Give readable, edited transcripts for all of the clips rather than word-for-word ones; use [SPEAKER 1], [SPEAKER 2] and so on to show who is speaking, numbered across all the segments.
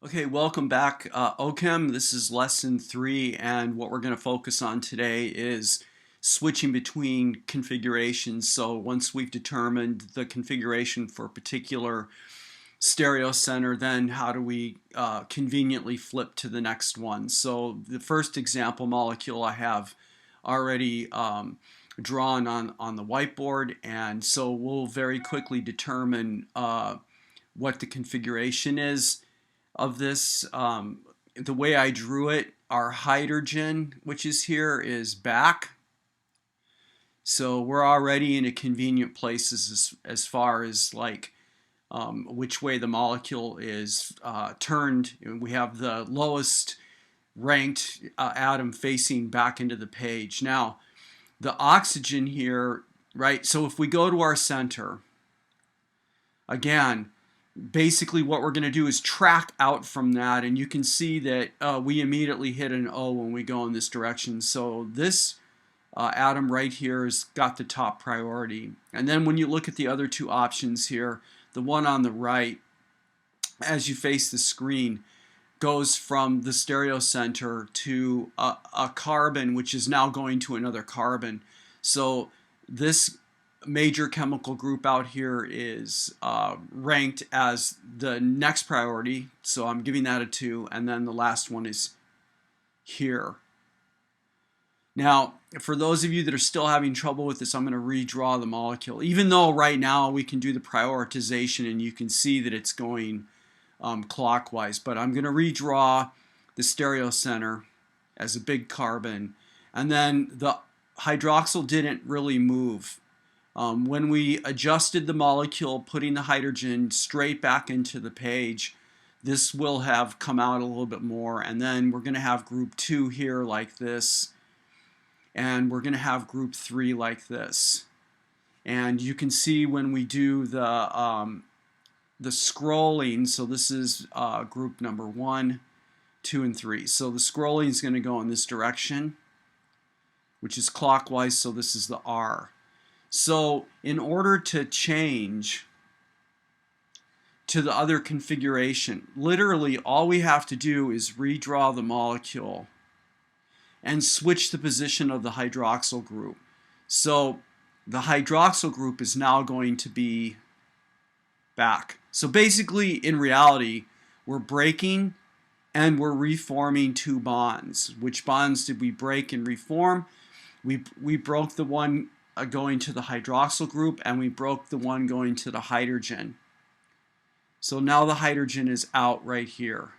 [SPEAKER 1] Okay, welcome back, Ochem. This is lesson 3, and what we're going to focus on today is switching between configurations. So once we've determined the configuration for a particular sterocenter, then how do we conveniently flip to the next one? So the first example molecule I have already drawn on the whiteboard, and so we'll very quickly determine what the configuration is of this. The way I drew it, our hydrogen, which is here, is back. So we're already in a convenient place as far as like which way the molecule is turned. We have the lowest ranked atom facing back into the page. Now, the oxygen here, right? So if we go to our center, again, basically what we're going to do is track out from that, and you can see that we immediately hit an O when we go in this direction. So this atom right here has got the top priority. And then when you look at the other two options here, the one on the right, as you face the screen, goes from the sterocenter to a carbon, which is now going to another carbon. So this major chemical group out here is ranked as the next priority, so I'm giving that a 2, and then the last one is here. Now, for those of you that are still having trouble with this, I'm going to redraw the molecule, even though right now we can do the prioritization and you can see that it's going clockwise, but I'm going to redraw the sterocenter as a big carbon, and then the hydroxyl didn't really move. When we adjusted the molecule, putting the hydrogen straight back into the page, this will have come out a little bit more, and then we're going to have group 2 here like this, and we're going to have group 3 like this. And you can see when we do the scrolling, so this is group number 1, 2, and 3. So the scrolling is going to go in this direction, which is clockwise, so this is the R. So in order to change to the other configuration, literally all we have to do is redraw the molecule and switch the position of the hydroxyl group. So the hydroxyl group is now going to be back. So basically, in reality, we're breaking and we're reforming 2 bonds. Which bonds did we break and reform? We broke the one going to the hydroxyl group, and we broke the one going to the hydrogen. So now the hydrogen is out right here.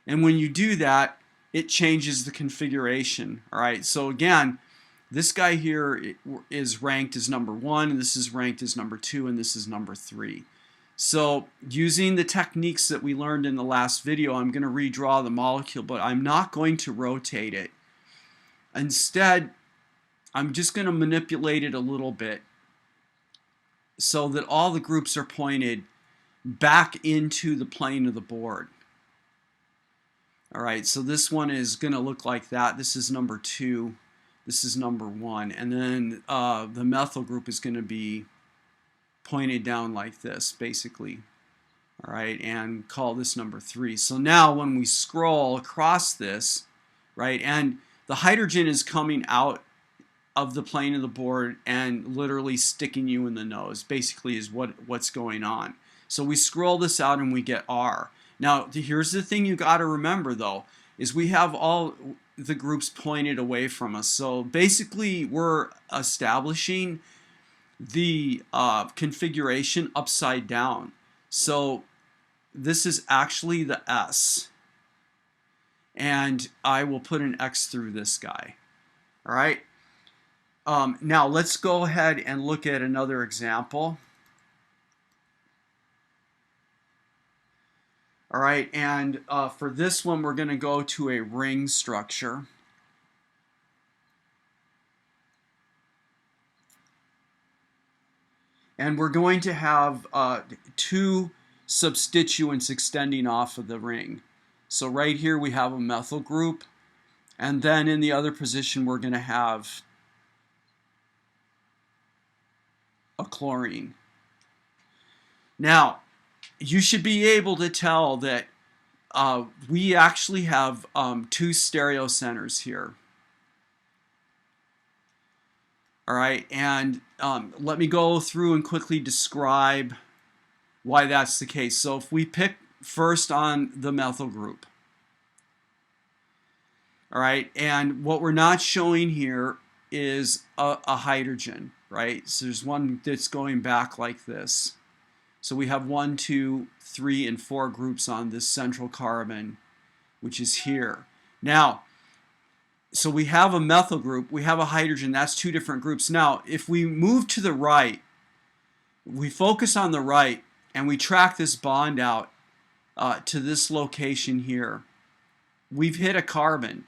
[SPEAKER 1] And when you do that, it changes the configuration. All right, so again, this guy here is ranked as number 1, and this is ranked as number 2, and this is number 3. So using the techniques that we learned in the last video, I'm going to redraw the molecule, but I'm not going to rotate it. Instead, I'm just going to manipulate it a little bit so that all the groups are pointed back into the plane of the board. All right, so this one is going to look like that. This is number 2. This is number 1. And then the methyl group is going to be pointed down like this, basically. All right, and call this number 3. So now when we scroll across this, right, and the hydrogen is coming out of the plane of the board and literally sticking you in the nose, basically is what's going on. So we scroll this out and we get R. Now, here's the thing you got to remember, though, is we have all the groups pointed away from us. So basically, we're establishing the configuration upside down. So this is actually the S. And I will put an X through this guy. All right? Now let's go ahead and look at another example. All right, and for this one we're going to go to a ring structure. And we're going to have 2 substituents extending off of the ring. So right here we have a methyl group, and then in the other position we're going to have a chlorine. Now, you should be able to tell that we actually have two stereocenters here. All right, and let me go through and quickly describe why that's the case. So if we pick first on the methyl group, all right, and what we're not showing here is a hydrogen, right? So there's one that's going back like this. So we have 1, 2, 3, and 4 groups on this central carbon, which is here. Now, so we have a methyl group, we have a hydrogen, that's two different groups. Now, if we move to the right, we focus on the right, and we track this bond out to this location here, we've hit a carbon.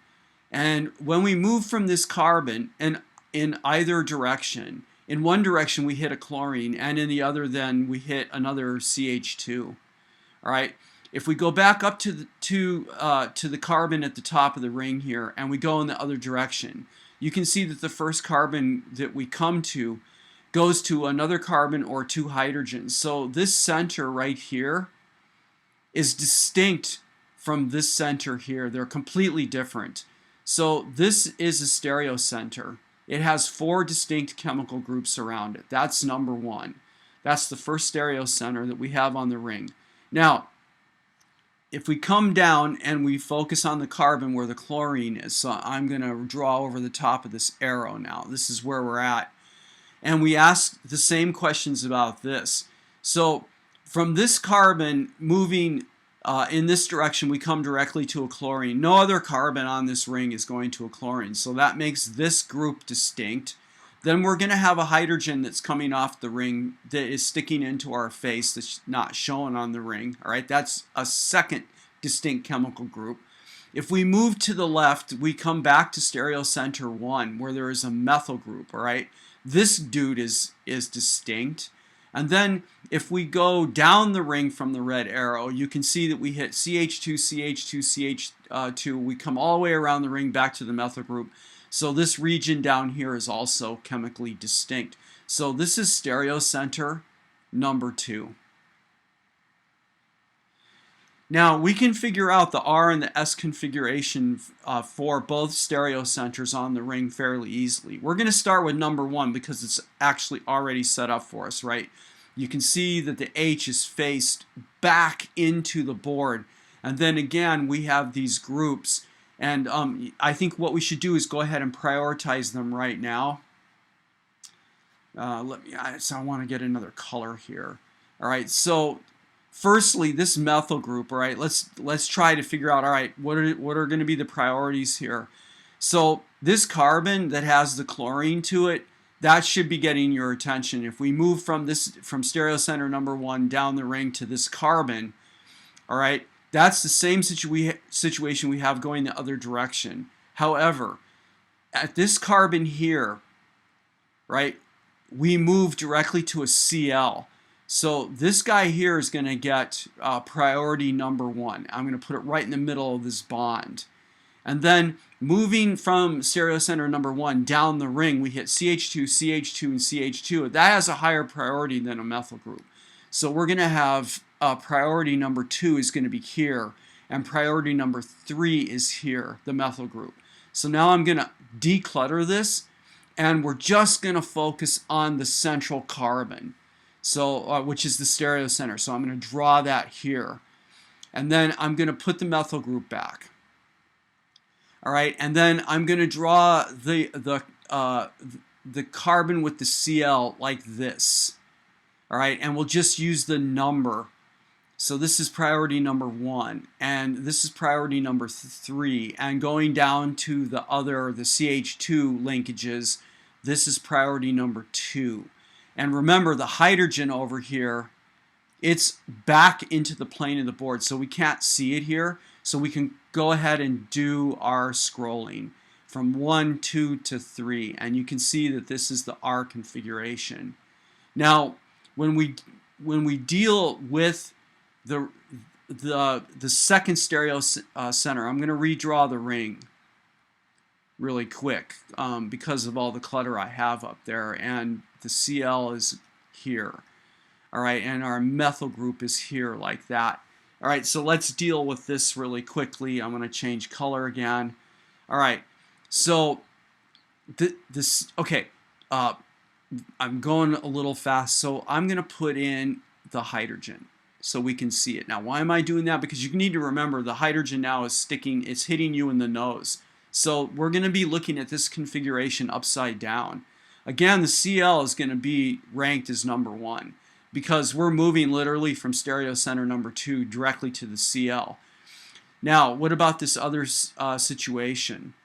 [SPEAKER 1] And when we move from this carbon, and in either direction, in one direction we hit a chlorine, and in the other then we hit another CH2. All right. If we go back up to the carbon at the top of the ring here, and we go in the other direction, you can see that the first carbon that we come to goes to another carbon or two hydrogens. So this center right here is distinct from this center here. They're completely different. So this is a stereocenter. It has 4 distinct chemical groups around it. That's number 1. That's the first stereocenter that we have on the ring. Now, if we come down and we focus on the carbon where the chlorine is, so I'm going to draw over the top of this arrow now. This is where we're at. And we ask the same questions about this. So from this carbon moving in this direction, we come directly to a chlorine. No other carbon on this ring is going to a chlorine. So that makes this group distinct. Then we're going to have a hydrogen that's coming off the ring that is sticking into our face that's not shown on the ring. All right, that's a second distinct chemical group. If we move to the left, we come back to stereocenter 1 where there is a methyl group. All right, this dude is distinct. And then if we go down the ring from the red arrow, you can see that we hit CH2, CH2, CH2. We come all the way around the ring back to the methyl group. So this region down here is also chemically distinct. So this is stereocenter number 2. Now we can figure out the R and the S configuration for both stereocenters on the ring fairly easily. We're going to start with number 1 because it's actually already set up for us, right? You can see that the H is faced back into the board. And then again, we have these groups. And I think what we should do is go ahead and prioritize them right now. So I want to get another color here. All right, so firstly, this methyl group, all right, let's try to figure out, all right, what are going to be the priorities here? So this carbon that has the chlorine to it, that should be getting your attention. If we move from stereocenter number 1 down the ring to this carbon, all right, that's the same situation we have going the other direction. However, at this carbon here, right, we move directly to a Cl. So this guy here is going to get priority number 1. I'm going to put it right in the middle of this bond. And then moving from stereocenter number 1 down the ring, we hit CH2, CH2, and CH2. That has a higher priority than a methyl group. So we're going to have priority number 2 is going to be here, and priority number 3 is here, the methyl group. So now I'm going to declutter this, and we're just going to focus on the central carbon, so which is the stereocenter. So I'm going to draw that here, and then I'm going to put the methyl group back. All right, and then I'm going to draw the carbon with the Cl like this. All right, and we'll just use the number. So this is priority number 1, and this is priority number 3, and going down to the CH2 linkages, this is priority number 2. And remember, the hydrogen over here, it's back into the plane of the board, so we can't see it here. So we can go ahead and do our scrolling from 1, 2 to 3, and you can see that this is the R configuration. Now, when we deal with the second stereocenter, I'm going to redraw the ring really quick because of all the clutter I have up there, and the Cl is here. All right, and our methyl group is here like that. All right, so let's deal with this really quickly. I'm going to change color again. All right, so okay, I'm going a little fast, so I'm going to put in the hydrogen so we can see it. Now, why am I doing that? Because you need to remember the hydrogen now is sticking, it's hitting you in the nose. So we're going to be looking at this configuration upside down. Again, the Cl is going to be ranked as number 1 because we're moving literally from sterocenter number 2 directly to the Cl. Now, what about this other situation?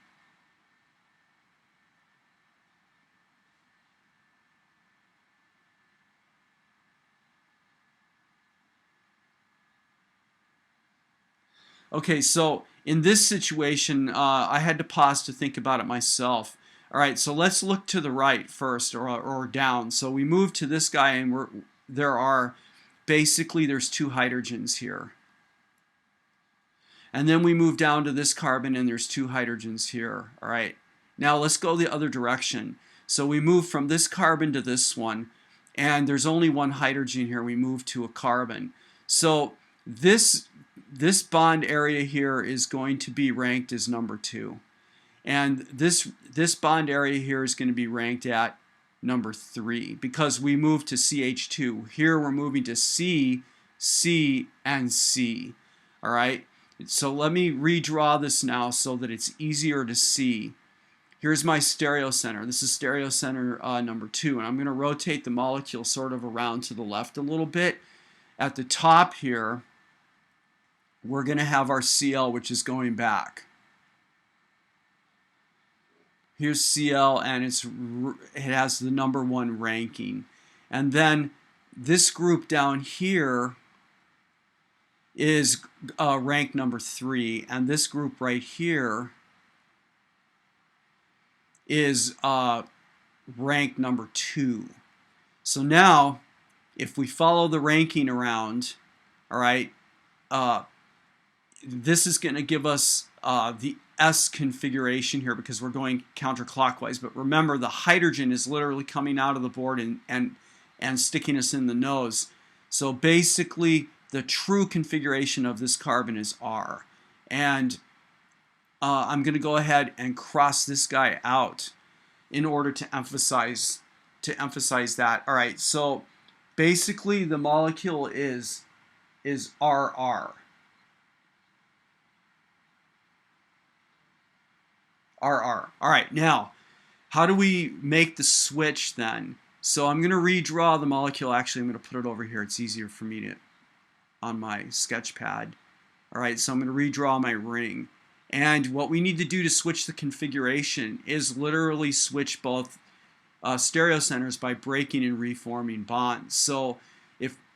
[SPEAKER 1] Okay, so in this situation, I had to pause to think about it myself. All right, so let's look to the right first, or down. So we move to this guy, and basically there's 2 hydrogens here. And then we move down to this carbon, and there's 2 hydrogens here. All right, now let's go the other direction. So we move from this carbon to this one, and there's only 1 hydrogen here. We move to a carbon. So this bond area here is going to be ranked as number 2. And this bond area here is going to be ranked at number 3 because we moved to CH2. Here we're moving to C, C, and C. All right, so let me redraw this now so that it's easier to see. Here's my sterocenter. This is sterocenter number 2, and I'm going to rotate the molecule sort of around to the left a little bit. At the top here, we're going to have our Cl, which is going back. Here's Cl, and it has the number 1 ranking. And then this group down here is ranked number 3, and this group right here is ranked number 2. So now, if we follow the ranking around, all right, this is going to give us the S configuration here because we're going counterclockwise. But remember, the hydrogen is literally coming out of the board and sticking us in the nose. So basically, the true configuration of this carbon is R. And I'm going to go ahead and cross this guy out in order to emphasize that. All right, so basically the molecule is RR. RR. All right, now, how do we make the switch then? So I'm going to redraw the molecule. Actually, I'm going to put it over here. It's easier for me to on my sketch pad. All right, so I'm going to redraw my ring. And what we need to do to switch the configuration is literally switch both stereocenters by breaking and reforming bonds. So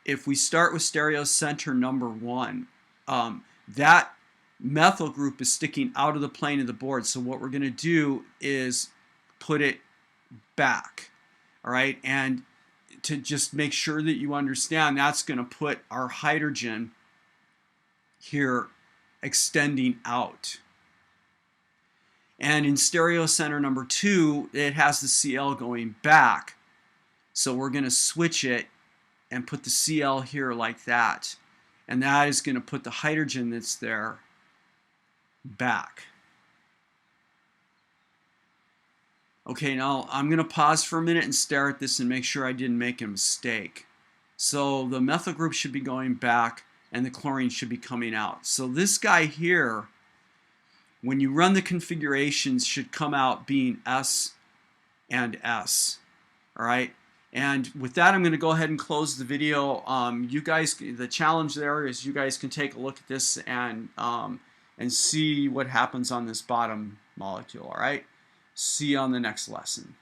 [SPEAKER 1] if we start with sterocenter number 1, that methyl group is sticking out of the plane of the board. So what we're going to do is put it back. All right, and to just make sure that you understand, that's going to put our hydrogen here extending out. And in sterocenter number 2, it has the Cl going back. So we're going to switch it and put the Cl here like that. And that is going to put the hydrogen that's there back. Okay, now I'm going to pause for a minute and stare at this and make sure I didn't make a mistake. So the methyl group should be going back and the chlorine should be coming out. So this guy here, when you run the configurations, should come out being S and S. All right, and with that, I'm going to go ahead and close the video. You guys, the challenge there is you guys can take a look at this and see what happens on this bottom molecule. All right, see you on the next lesson.